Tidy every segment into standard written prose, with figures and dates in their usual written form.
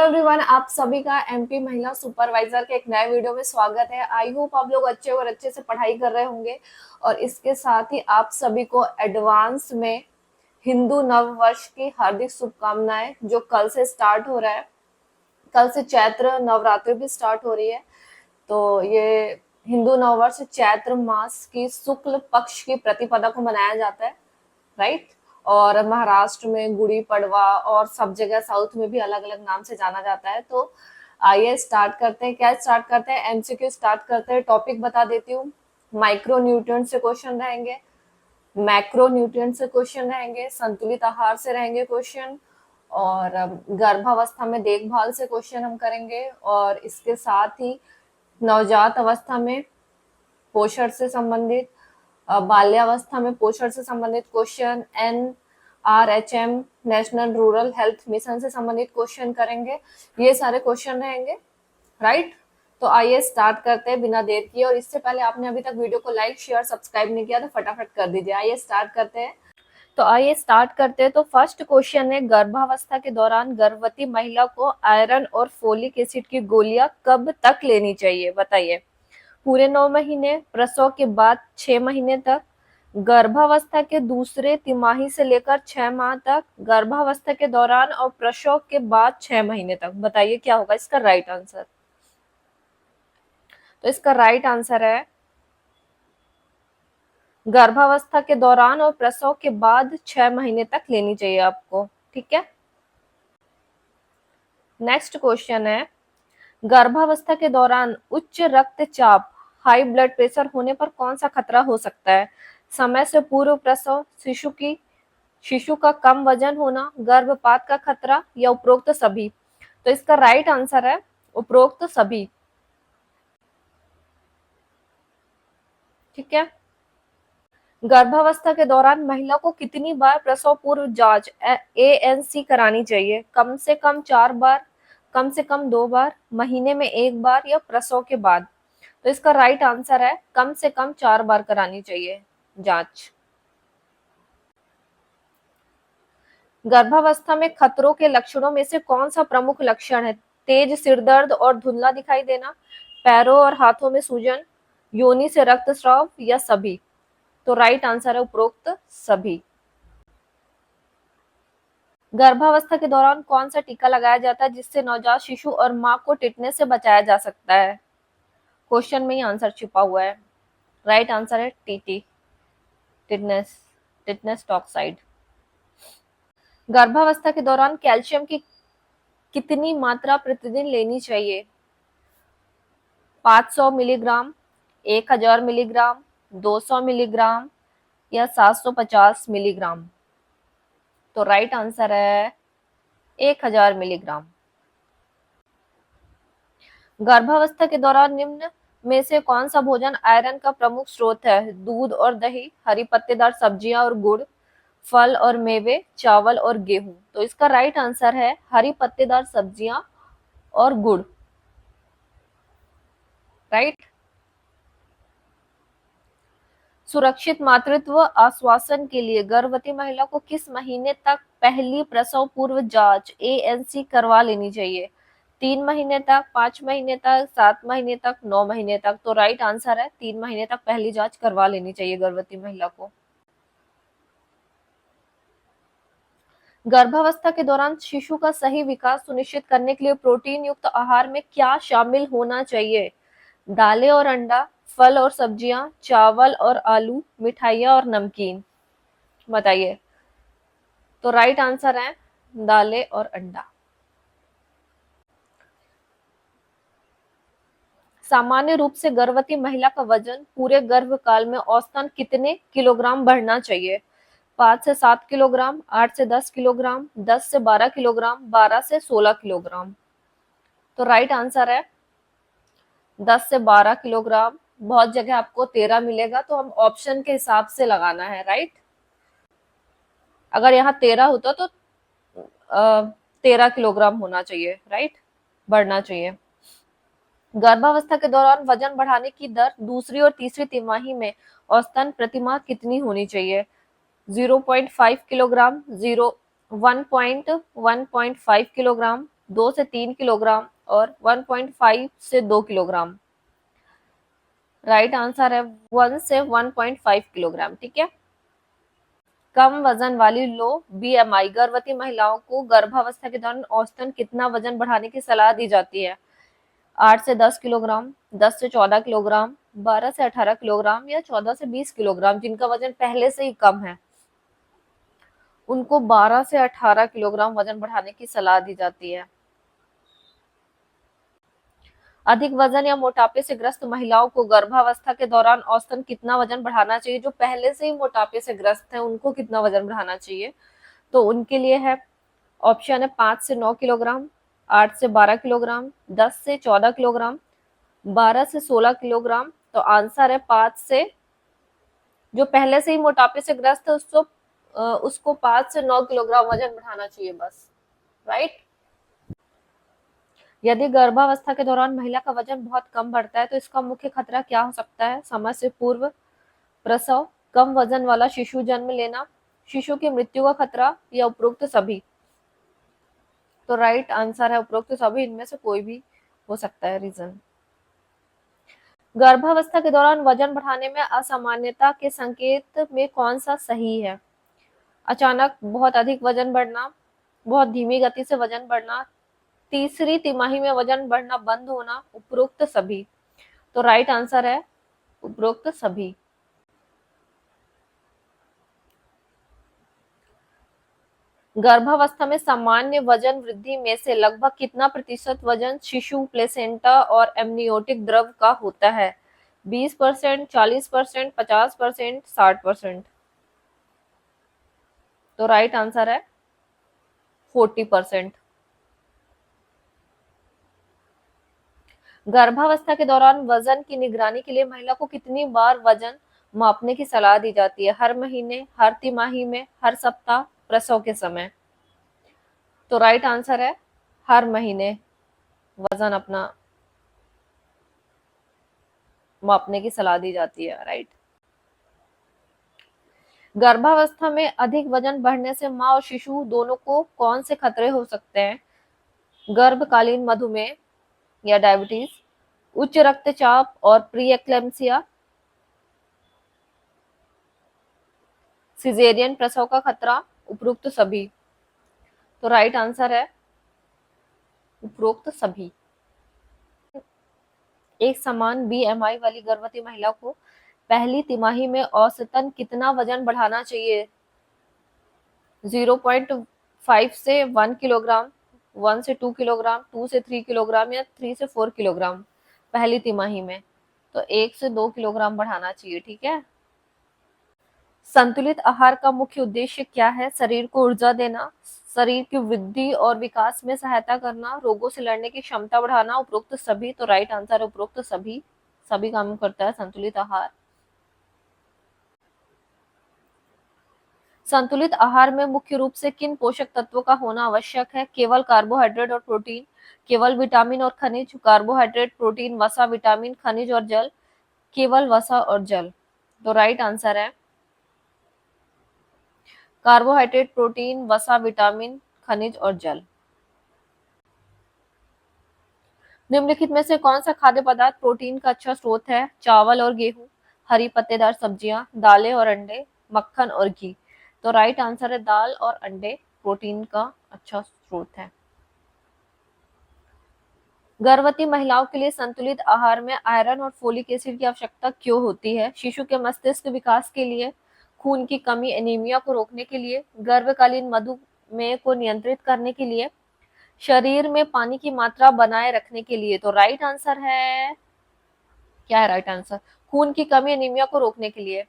Everyone, आप सभी का एमपी महिला सुपरवाइजर के एक नए वीडियो में स्वागत है। आई होप आप लोग अच्छे से पढ़ाई कर रहे होंगे और इसके साथ ही आप सभी को एडवांस में हिंदू नव वर्ष की हार्दिक शुभकामनाएं, जो कल से स्टार्ट हो रहा है। कल से चैत्र नवरात्रि भी स्टार्ट हो रही है। तो ये हिंदू नव वर्ष चैत्र मास की शुक्ल पक्ष की प्रतिपदा को मनाया जाता है, राइट। और महाराष्ट्र में गुड़ी पड़वा और सब जगह साउथ में भी अलग अलग नाम से जाना जाता है। तो आइए स्टार्ट करते हैं। क्या स्टार्ट करते हैं? एमसीक्यू स्टार्ट करते हैं। टॉपिक बता देती हूँ। माइक्रो न्यूट्रिएंट से क्वेश्चन रहेंगे, मैक्रो न्यूट्रिएंट से क्वेश्चन रहेंगे, संतुलित आहार से रहेंगे क्वेश्चन, और गर्भावस्था में देखभाल से क्वेश्चन हम करेंगे, और इसके साथ ही नवजात अवस्था में पोषण से संबंधित, बाल्यावस्था में पोषण से संबंधित question, NRHM national rural health mission से संबंधित क्वेश्चन करेंगे। ये सारे क्वेश्चन रहेंगे, राइट। तो आइए स्टार्ट करते हैं बिना देर किए। और इससे पहले आपने अभी तक वीडियो को लाइक शेयर सब्सक्राइब नहीं किया तो फटाफट कर दीजिए। आइए स्टार्ट करते हैं। तो फर्स्ट क्वेश्चन है, गर्भावस्था के दौरान गर्भवती महिला को आयरन और फोलिक एसिड की गोलियां कब तक लेनी चाहिए? बताइए। पूरे 9 महीने, प्रसव के बाद 6 महीने तक, गर्भावस्था के दूसरे तिमाही से लेकर 6 माह तक, गर्भावस्था के दौरान और प्रसव के बाद 6 महीने तक। बताइए क्या होगा इसका राइट आंसर। तो इसका राइट आंसर है गर्भावस्था के दौरान और प्रसव के बाद 6 महीने तक लेनी चाहिए आपको, ठीक है। नेक्स्ट क्वेश्चन है, गर्भावस्था के दौरान उच्च रक्तचाप, हाई ब्लड प्रेशर होने पर कौन सा खतरा हो सकता है? समय से पूर्व प्रसव, शिशु का कम वजन होना, गर्भपात का खतरा, या उपरोक्त सभी? तो इसका राइट आंसर है उपरोक्त सभी, ठीक है। गर्भावस्था के दौरान महिला को कितनी बार प्रसव पूर्व जांच ANC करानी चाहिए? कम से कम 4 बार, कम से कम 2 बार, महीने में 1 बार, या प्रसव के बाद? तो इसका राइट आंसर है कम से कम 4 बार करानी चाहिए जांच। गर्भावस्था में खतरों के लक्षणों में से कौन सा प्रमुख लक्षण है? तेज सिरदर्द और धुंधला दिखाई देना, पैरों और हाथों में सूजन, योनि से रक्तस्राव, या सभी? तो राइट आंसर है उपरोक्त सभी। गर्भावस्था के दौरान कौन सा टीका लगाया जाता है जिससे नवजात शिशु और मां को टिटनेस से बचाया जा सकता है? क्वेश्चन में ही आंसर छिपा हुआ है। राइट आंसर है टीटी, टिटनेस टिटनेस टॉक्साइड। गर्भावस्था के दौरान कैल्शियम की कितनी मात्रा प्रतिदिन लेनी चाहिए? 500 मिलीग्राम, 1000 मिलीग्राम, 200 मिलीग्राम, या 750 मिलीग्राम? तो राइट आंसर है 1000 मिलीग्राम। गर्भावस्था के दौरान निम्न में से कौन सा भोजन आयरन का प्रमुख स्रोत है? दूध और दही, हरी पत्तेदार सब्जियां और गुड़, फल और मेवे, चावल और गेहूं? तो इसका राइट आंसर है हरी पत्तेदार सब्जियां और गुड़, राइट। सुरक्षित मातृत्व आश्वासन के लिए गर्भवती महिला को किस महीने तक पहली प्रसव पूर्व जांच ANC करवा लेनी चाहिए? 3 महीने तक, 5 महीने तक, 7 महीने तक, 9 महीने तक? तो राइट आंसर है 3 महीने तक पहली जांच करवा लेनी चाहिए गर्भवती महिला को। गर्भावस्था के दौरान शिशु का सही विकास सुनिश्चित करने के लिए प्रोटीन युक्त आहार में क्या शामिल होना चाहिए? दालें और अंडा, फल और सब्जियां, चावल और आलू, मिठाइयाँ और नमकीन? बताइए। तो राइट आंसर है दालें और अंडा। सामान्य रूप से गर्भवती महिला का वजन पूरे गर्भकाल में औसतन कितने किलोग्राम बढ़ना चाहिए? 5 से 7 किलोग्राम, 8 से 10 किलोग्राम, 10 से 12 किलोग्राम, 12 से 16 किलोग्राम? तो राइट आंसर है 10 से 12 किलोग्राम। बहुत जगह आपको 13 मिलेगा, तो हम ऑप्शन के हिसाब से लगाना है, राइट। अगर यहाँ 13 होता तो 13 किलोग्राम होना चाहिए, राइट, बढ़ना चाहिए। गर्भावस्था के दौरान वजन बढ़ाने की दर दूसरी और तीसरी तिमाही में औसतन प्रतिमाह कितनी होनी चाहिए? 0.5 किलोग्राम, 1.5 किलोग्राम, 2 से 3 किलोग्राम और 1.5 से 2 किलोग्राम। राइट आंसर है 1 से 1.5 किलोग्राम। ठीक है। कम वजन वाली लो बीएमआई गर्भवती महिलाओं को गर्भावस्था के दौरान औसतन कितना वजन बढ़ाने की सलाह दी जाती है? 8 से 10 किलोग्राम, 10 से 14 किलोग्राम, 12 से 18 किलोग्राम या 14 से 20 किलोग्राम। जिनका वजन पहले से ही कम है उनको 12 से 18 किलोग्राम वजन बढ़ाने की सलाह दी जाती है। अधिक वजन या मोटापे से ग्रस्त महिलाओं को गर्भावस्था के दौरान औसतन कितना वजन बढ़ाना चाहिए? जो पहले से ही मोटापे से ग्रस्त हैं उनको कितना वजन बढ़ाना चाहिए? तो उनके लिए है ऑप्शन है 5 से 9 किलोग्राम, 8 से 12 किलोग्राम, 10 से 14 किलोग्राम, 12 से 16 किलोग्राम। तो आंसर है 5 से, जो पहले से ही मोटापे से ग्रस्त है उसको 5 से 9 किलोग्राम वजन बढ़ाना चाहिए बस। राइट। यदि गर्भावस्था के दौरान महिला का वजन बहुत कम बढ़ता है तो इसका मुख्य खतरा क्या हो सकता है? समय से पूर्व प्रसव, कम वजन वाला शिशु जन्म लेना, शिशु की मृत्यु का खतरा या उपरोक्त सभी। तो राइट आंसर है उपरोक्त सभी, इनमें से कोई भी हो सकता है रीजन। गर्भावस्था के दौरान वजन बढ़ाने में असामान्यता के संकेत में कौन सा सही है? अचानक बहुत अधिक वजन बढ़ना, बहुत धीमी गति से वजन बढ़ना, तीसरी तिमाही में वजन बढ़ना बंद होना, उपरोक्त सभी। तो राइट आंसर है उपरोक्त सभी। गर्भावस्था में सामान्य वजन वृद्धि में से लगभग कितना प्रतिशत वजन शिशु प्लेसेंटा और एमनियोटिक द्रव का होता है? 20%, 40%, 50%, 60%। तो राइट आंसर है 40%। गर्भावस्था के दौरान वजन की निगरानी के लिए महिला को कितनी बार वजन मापने की सलाह दी जाती है? हर महीने, हर तिमाही में, हर सप्ताह, प्रसव के समय। तो राइट आंसर है हर महीने वजन अपना मापने की सलाह दी जाती है। राइट। गर्भावस्था में अधिक वजन बढ़ने से मां और शिशु दोनों को कौन से खतरे हो सकते हैं? गर्भकालीन मधुमेह या डायबिटीज, उच्च रक्तचाप और प्री एक्लेम्सिया, सिजेरियन प्रसव का खतरा, उपरोक्त सभी। तो राइट आंसर है उपरोक्त सभी। एक समान बीएमआई वाली गर्भवती महिला को पहली तिमाही में औसतन कितना वजन बढ़ाना चाहिए? 0.5 से 1 किलोग्राम, 1 से 2 किलोग्राम, 2 से 3 किलोग्राम या 3 से 4 किलोग्राम पहली तिमाही में। तो 1 से 2 किलोग्राम बढ़ाना चाहिए। ठीक है। संतुलित आहार का मुख्य उद्देश्य क्या है? शरीर को ऊर्जा देना, शरीर की वृद्धि और विकास में सहायता करना, रोगों से लड़ने की क्षमता बढ़ाना, उपरोक्त सभी। तो राइट आंसर है उपरोक्त सभी। सभी काम करता है संतुलित आहार। संतुलित आहार में मुख्य रूप से किन पोषक तत्वों का होना आवश्यक है? केवल कार्बोहाइड्रेट और प्रोटीन, केवल विटामिन और खनिज, कार्बोहाइड्रेट, प्रोटीन, वसा, विटामिन, खनिज और जल, केवल वसा और जल। तो राइट आंसर है कार्बोहाइड्रेट, प्रोटीन, वसा, विटामिन, खनिज और जल। निम्नलिखित में से कौन सा खाद्य पदार्थ प्रोटीन का अच्छा स्रोत है? चावल और गेहूं, हरी पत्तेदार सब्जियां, दालें और अंडे, मक्खन और घी। तो राइट आंसर है दाल और अंडे प्रोटीन का अच्छा स्रोत है। गर्भवती महिलाओं के लिए संतुलित आहार में आयरन और फोलिक एसिड की आवश्यकता क्यों होती है? शिशु के मस्तिष्क विकास के लिए, खून की कमी एनीमिया को रोकने के लिए, गर्भकालीन मधुमेह को नियंत्रित करने के लिए, शरीर में पानी की मात्रा बनाए रखने के लिए। तो राइट आंसर है, क्या है राइट आंसर? खून की कमी एनीमिया को रोकने के लिए।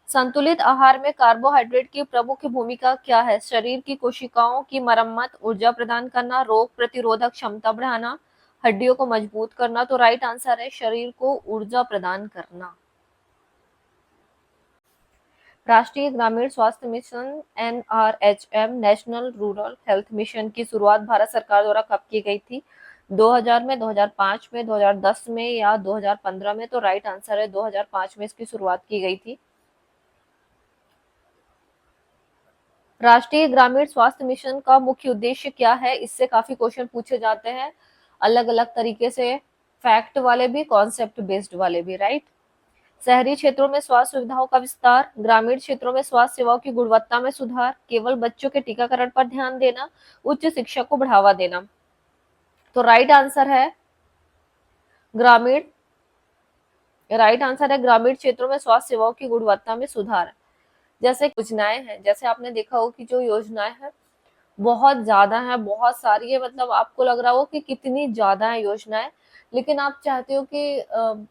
संतुलित आहार में कार्बोहाइड्रेट की प्रमुख भूमिका क्या है? शरीर की कोशिकाओं की मरम्मत, ऊर्जा प्रदान करना, रोग प्रतिरोधक क्षमता बढ़ाना, हड्डियों को मजबूत करना। तो राइट आंसर है शरीर को ऊर्जा प्रदान करना। राष्ट्रीय ग्रामीण स्वास्थ्य mission NRHM national rural health mission की शुरुआत भारत सरकार द्वारा कब की गई थी? 2000 में, 2005 में, 2010 में या 2015 में? तो राइट आंसर है 2005 में इसकी शुरुआत की गई थी। राष्ट्रीय ग्रामीण स्वास्थ्य मिशन का मुख्य उद्देश्य क्या है? इससे काफी क्वेश्चन पूछे जाते हैं अलग अलग तरीके से, फैक्ट वाले भी, कॉन्सेप्ट बेस्ड वाले भी, राइट। शहरी क्षेत्रों में स्वास्थ्य सुविधाओं का विस्तार, ग्रामीण क्षेत्रों में स्वास्थ्य सेवाओं की गुणवत्ता में सुधार, केवल बच्चों के टीकाकरण पर ध्यान देना, उच्च शिक्षा को बढ़ावा देना। तो राइट आंसर है ग्रामीण, राइट आंसर है ग्रामीण क्षेत्रों में स्वास्थ्य सेवाओं की गुणवत्ता में सुधार। जैसे योजनाएं हैं, जैसे आपने देखा हो कि जो योजनाएं हैं बहुत ज्यादा है, बहुत सारी है, मतलब आपको लग रहा हो कि कितनी ज्यादा है योजनाएं, लेकिन आप चाहते हो कि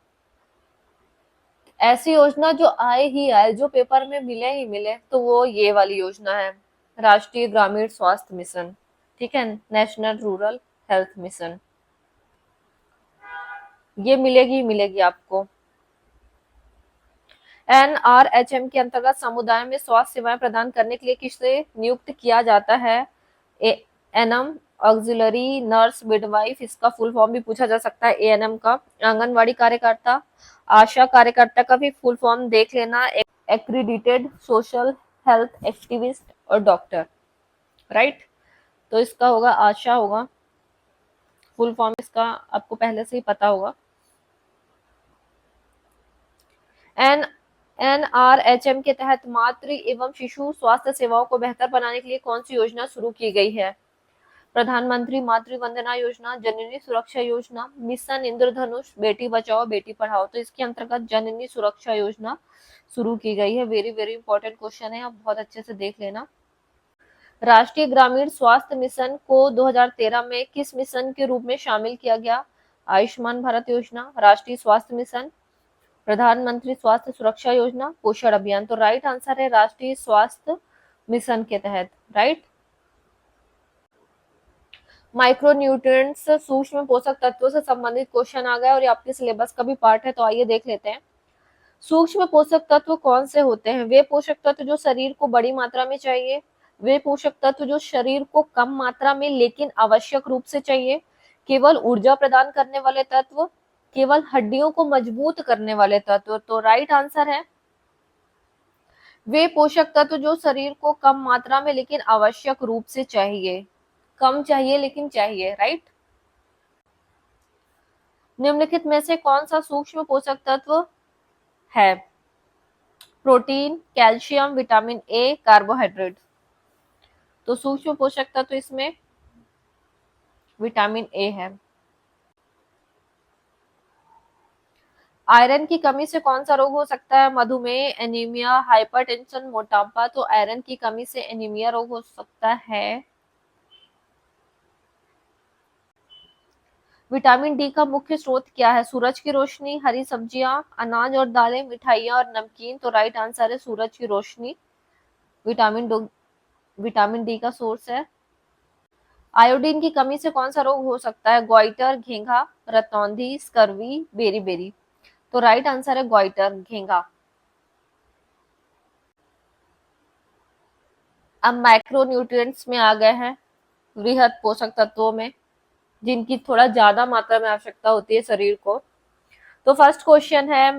ऐसी योजना जो आए ही आए, जो पेपर में मिले ही मिले, तो वो ये वाली योजना है, राष्ट्रीय ग्रामीण स्वास्थ्य मिशन, ठीक है, नेशनल रूरल हेल्थ मिशन। ये मिलेगी ही मिलेगी आपको। एनआरएचएम के अंतर्गत समुदाय में स्वास्थ्य सेवाएं प्रदान करने के लिए किसे नियुक्त किया जाता है? एएनएम, ऑक्सिलरी नर्स, मिडवाइफ, इसका फुल फॉर्म भी पूछा जा सकता है एएनएम का। आंगनवाड़ी कार्यकर्ता, आशा कार्यकर्ता का भी फुल फॉर्म देख लेना, एक्रीडिटेड सोशल हेल्थ एक्टिविस्ट और डॉक्टर, राइट। तो इसका होगा आशा होगा, फुल फॉर्म इसका आपको पहले से ही पता होगा। एन एनआरएचएम के तहत मातृ एवं शिशु स्वास्थ्य सेवाओं को बेहतर बनाने के लिए कौन सी योजना शुरू की गई है? प्रधानमंत्री मातृ वंदना योजना, जननी सुरक्षा योजना, मिशन इंद्रधनुष, बेटी बचाओ बेटी पढ़ाओ। तो इसके अंतर्गत जननी सुरक्षा योजना शुरू की गई है। वेरी वेरी इंपॉर्टेंट क्वेश्चन है, आप बहुत अच्छे से देख लेना। राष्ट्रीय ग्रामीण स्वास्थ्य मिशन को 2013 में किस मिशन के रूप में शामिल किया गया? आयुष्मान भारत योजना, राष्ट्रीय स्वास्थ्य मिशन, प्रधानमंत्री स्वास्थ्य सुरक्षा योजना, पोषण अभियान। तो राइट आंसर है राष्ट्रीय स्वास्थ्य मिशन के तहत, राइट। माइक्रोन्यूट्रिएंट्स, सूक्ष्म पोषक तत्वों से संबंधित क्वेश्चन आ गया और ये आपके सिलेबस का भी पार्ट है, तो आइए देख लेते हैं। सूक्ष्म पोषक तत्व कौन से होते हैं? वे पोषक तत्व जो शरीर को बड़ी मात्रा में चाहिए, वे पोषक तत्व जो शरीर को कम मात्रा में लेकिन आवश्यक रूप से चाहिए, केवल ऊर्जा प्रदान करने वाले तत्व, केवल हड्डियों को मजबूत करने वाले तत्व। तो राइट आंसर है वे पोषक तत्व जो शरीर को कम मात्रा में लेकिन आवश्यक रूप से चाहिए, कम चाहिए लेकिन चाहिए, राइट। निम्नलिखित में से कौन सा सूक्ष्म पोषक तत्व है? Protein, calcium, vitamin A, carbohydrate. तो सूक्ष्म पोषक तत्व इसमें विटामिन ए है। आयरन की कमी से कौन सा रोग हो सकता है? मधुमेह, एनीमिया, हाइपरटेंशन, मोटापा। तो आयरन की कमी से एनीमिया रोग हो सकता है। विटामिन डी का मुख्य स्रोत क्या है? सूरज की रोशनी, हरी सब्जियां, अनाज और दालें, मिठाइयां और नमकीन। तो राइट आंसर है सूरज की रोशनी, विटामिन डी का सोर्स है। आयोडीन की कमी से कौन सा रोग हो सकता है? ग्वाइटर, घेंघा, रतौंधी, स्कर्वी, बेरी। तो राइट आंसर है ग्वाइटर, घेंघा। अब माइक्रोन्यूट्रिएंट्स में आ गए हैं, वृहद पोषक तत्वों में, जिनकी थोड़ा ज्यादा मात्रा में आवश्यकता होती है शरीर को। तो फर्स्ट क्वेश्चन है,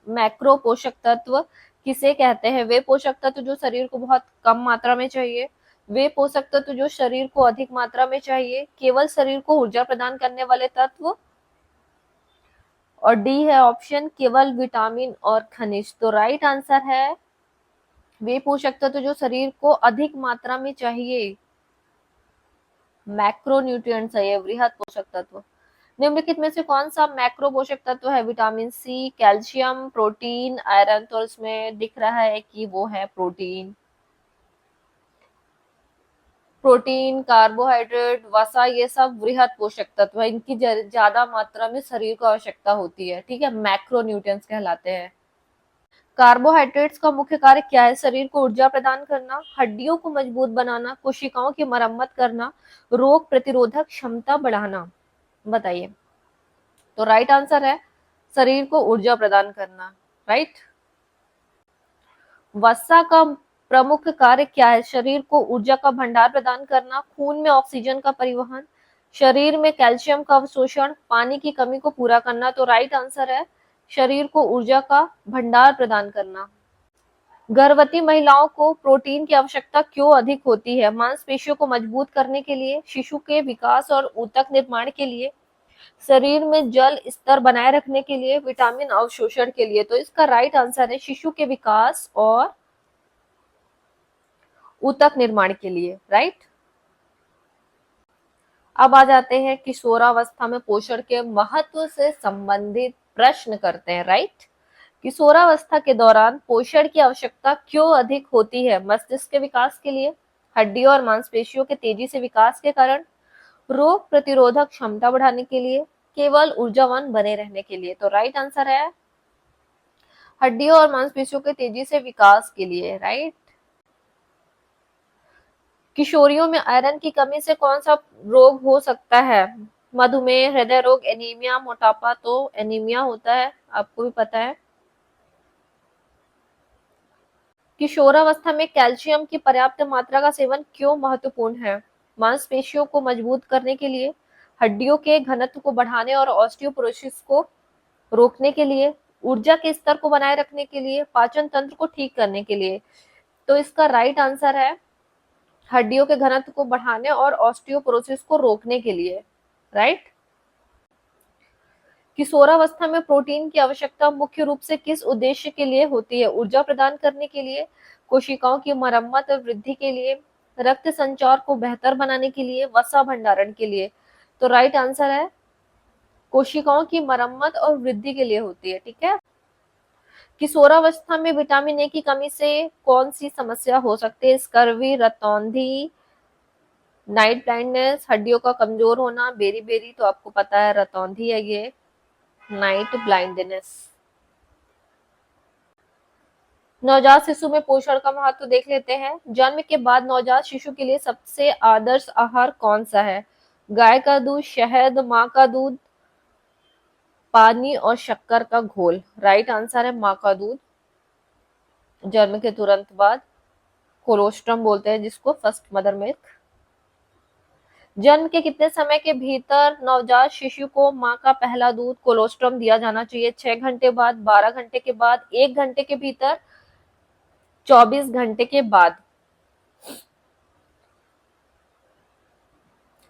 मैक्रो पोषक तत्व किसे कहते हैं? वे पोषक तत्व जो शरीर को बहुत कम मात्रा में चाहिए, वे पोषक तत्व जो शरीर को अधिक मात्रा में चाहिए, केवल शरीर को ऊर्जा प्रदान करने वाले तत्व, और डी है ऑप्शन केवल विटामिन और खनिज। तो राइट आंसर है वे पोषक तत्व जो शरीर को अधिक मात्रा में चाहिए, मैक्रोन्यूट्रिएंट्स है ये, वृहद पोषक तत्व। निम्नलिखित में से कौन सा मैक्रो पोषक तत्व है? Vitamin C, calcium, protein, iron. तो इसमें दिख रहा है कि वो है प्रोटीन। प्रोटीन, कार्बोहाइड्रेट, वसा, ये सब वृहद पोषक तत्व है, इनकी ज्यादा मात्रा में शरीर को आवश्यकता होती है, ठीक है, मैक्रोन्यूट्रिएंट्स कहलाते हैं। कार्बोहाइड्रेट्स का मुख्य कार्य क्या है? शरीर को ऊर्जा प्रदान करना, हड्डियों को मजबूत बनाना, कोशिकाओं की मरम्मत करना, रोग प्रतिरोधक क्षमता बढ़ाना। बताइए। तो राइट आंसर है शरीर को ऊर्जा प्रदान करना, राइट। वसा का प्रमुख कार्य क्या है? शरीर को ऊर्जा का भंडार प्रदान करना, खून में ऑक्सीजन का परिवहन, शरीर में कैल्शियम का अवशोषण, पानी की कमी को पूरा करना। तो राइट आंसर है शरीर को ऊर्जा का भंडार प्रदान करना। गर्भवती महिलाओं को प्रोटीन की आवश्यकता क्यों अधिक होती है? मांसपेशियों को मजबूत करने के लिए, शिशु के विकास और ऊतक निर्माण के लिए, शरीर में जल स्तर बनाए रखने के लिए, विटामिन अवशोषण के लिए। तो इसका राइट आंसर है शिशु के विकास और ऊतक निर्माण के लिए, राइट। अब आ जाते हैं किशोरावस्था में पोषण के महत्व से संबंधित प्रश्न करते हैं, राइट। किशोरावस्था के दौरान पोषण की आवश्यकता क्यों अधिक होती है? मस्तिष्क के विकास के लिए, हड्डियों और मांसपेशियों के तेजी से विकास के कारण, रोग प्रतिरोधक क्षमता बढ़ाने के लिए, केवल ऊर्जावान बने रहने के लिए। तो राइट आंसर है हड्डियों और मांसपेशियों के तेजी से विकास के लिए, राइट। किशोरियों में आयरन की कमी से कौन सा रोग हो सकता है? मधुमेह, हृदय रोग, एनीमिया, मोटापा। तो एनीमिया होता है, आपको भी पता है। किशोरावस्था में कैल्शियम की पर्याप्त मात्रा का सेवन क्यों महत्वपूर्ण है? मांसपेशियों को मजबूत करने के लिए, हड्डियों के घनत्व को बढ़ाने और ऑस्टियोपोरोसिस को रोकने के लिए, ऊर्जा के स्तर को बनाए रखने के लिए, पाचन तंत्र को ठीक करने के लिए। तो इसका राइट आंसर है हड्डियों के घनत्व को बढ़ाने और ऑस्टियोपोरोसिस को रोकने के लिए, राइट। किशोरावस्था में प्रोटीन की आवश्यकता मुख्य रूप से किस उद्देश्य के लिए होती है? ऊर्जा प्रदान करने के लिए, कोशिकाओं की मरम्मत और वृद्धि के लिए, रक्त संचार को बेहतर बनाने के लिए, वसा भंडारण के लिए। तो राइट आंसर है कोशिकाओं की मरम्मत और वृद्धि के लिए होती है, ठीक है। किशोरावस्था में विटामिन ए की कमी से कौन सी समस्या हो सकती है? स्कर्वी, रतौंधी, नाइट ब्लाइंडनेस, हड्डियों का कमजोर होना, बेरी बेरी। तो आपको पता है रतौंधी है ये, नाइट ब्लाइंडनेस। नवजात शिशु में पोषण का महत्व देख लेते हैं। जन्म के बाद नवजात शिशु के लिए सबसे आदर्श आहार कौन सा है? गाय का दूध, शहद, माँ का दूध, पानी और शक्कर का घोल। राइट आंसर है माँ का दूध। जन्म के तुरंत बाद, कोलोस्ट्रम बोलते हैं जिसको, फर्स्ट मदर मिल्क। जन्म के कितने समय के भीतर नवजात शिशु को माँ का पहला दूध कोलोस्ट्रम दिया जाना चाहिए? 6 घंटे बाद, 12 घंटे के बाद, 1 घंटे के भीतर, 24 घंटे के बाद।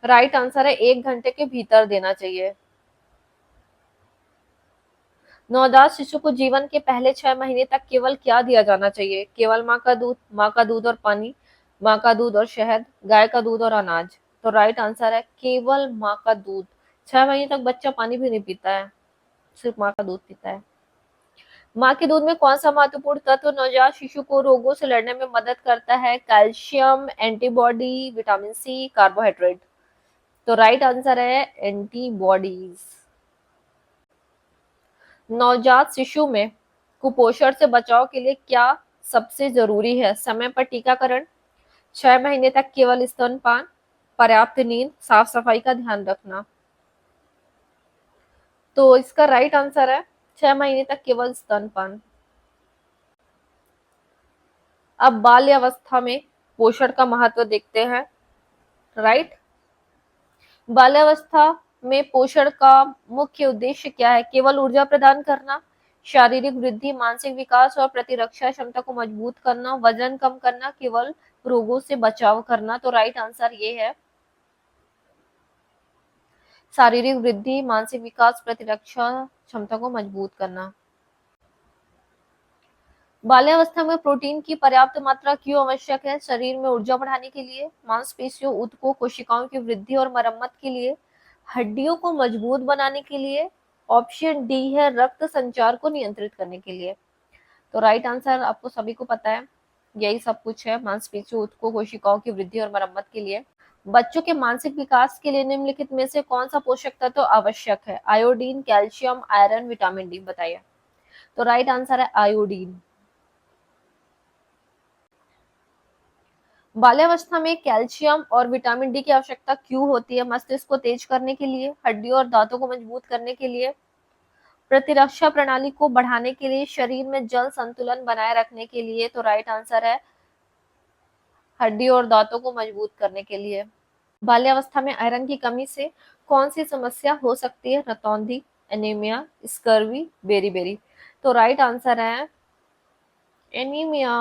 राइट आंसर है 1 घंटे के भीतर देना चाहिए। नवजात शिशु को जीवन के पहले 6 महीने तक केवल क्या दिया जाना चाहिए? केवल माँ का दूध और पानी, माँ का दूध और शहद, गाय का दूध और अनाज। तो राइट आंसर है केवल माँ का दूध। 6 महीने तक बच्चा पानी भी नहीं पीता है, सिर्फ माँ का दूध पीता है। माँ के दूध में कौन सा महत्वपूर्ण तत्व नवजात शिशु को रोगों से लड़ने में मदद करता है? Calcium, antibody, vitamin C, carbohydrate. तो राइट आंसर है एंटीबॉडीज। नवजात शिशु में कुपोषण से बचाव के लिए क्या सबसे जरूरी है? समय पर टीकाकरण, 6 महीने तक केवल स्तनपान, पर्याप्त नींद, साफ सफाई का ध्यान रखना। तो इसका राइट आंसर है 6 महीने तक केवल स्तनपान। अब बाल्यावस्था में पोषण का महत्व देखते हैं, राइट। बाल्यावस्था में पोषण का मुख्य उद्देश्य क्या है? केवल ऊर्जा प्रदान करना, शारीरिक वृद्धि, मानसिक विकास और प्रतिरक्षा क्षमता को मजबूत करना, वजन कम करना, केवल रोगों से बचाव करना। तो राइट आंसर ये है शारीरिक वृद्धि, मानसिक विकास, प्रतिरक्षा क्षमता को मजबूत करना। बाल्यावस्था में प्रोटीन की पर्याप्त मात्रा क्यों आवश्यक है? शरीर में ऊर्जा बढ़ाने के लिए, मांसपेशियों, ऊतकों, कोशिकाओं की वृद्धि और मरम्मत के लिए, हड्डियों को मजबूत बनाने के लिए। ऑप्शन डी है रक्त संचार को नियंत्रित करने के लिए। तो राइट आंसर आपको सभी को पता है, यही सब कुछ है, मांसपेशियों, ऊतकों, कोशिकाओं की वृद्धि और मरम्मत के लिए। बच्चों के मानसिक विकास के लिए निम्नलिखित में से कौन सा पोषक तत्व आवश्यक है? Iodine, calcium, iron, vitamin D. बताइए। तो राइट आंसर है आयोडीन। बाल्यावस्था में कैल्शियम और विटामिन डी की आवश्यकता क्यों होती है? मस्तिष्क को तेज करने के लिए, हड्डियों और दांतों को मजबूत करने के लिए, प्रतिरक्षा प्रणाली को बढ़ाने के लिए, शरीर में जल संतुलन बनाए रखने के लिए। तो राइट आंसर है हड्डियों और दांतों को मजबूत करने के लिए। बाल्यावस्था में आयरन की कमी से कौन सी समस्या हो सकती है? रतौंधी, एनीमिया, स्कर्वी, बेरी बेरी। तो राइट आंसर है एनीमिया।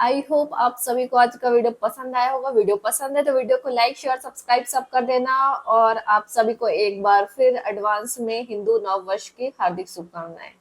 आई होप आप सभी को आज का वीडियो पसंद आया होगा। वीडियो पसंद है तो वीडियो को लाइक शेयर सब्सक्राइब सब कर देना, और आप सभी को एक बार फिर एडवांस में हिंदू नव वर्ष की हार्दिक शुभकामनाएं।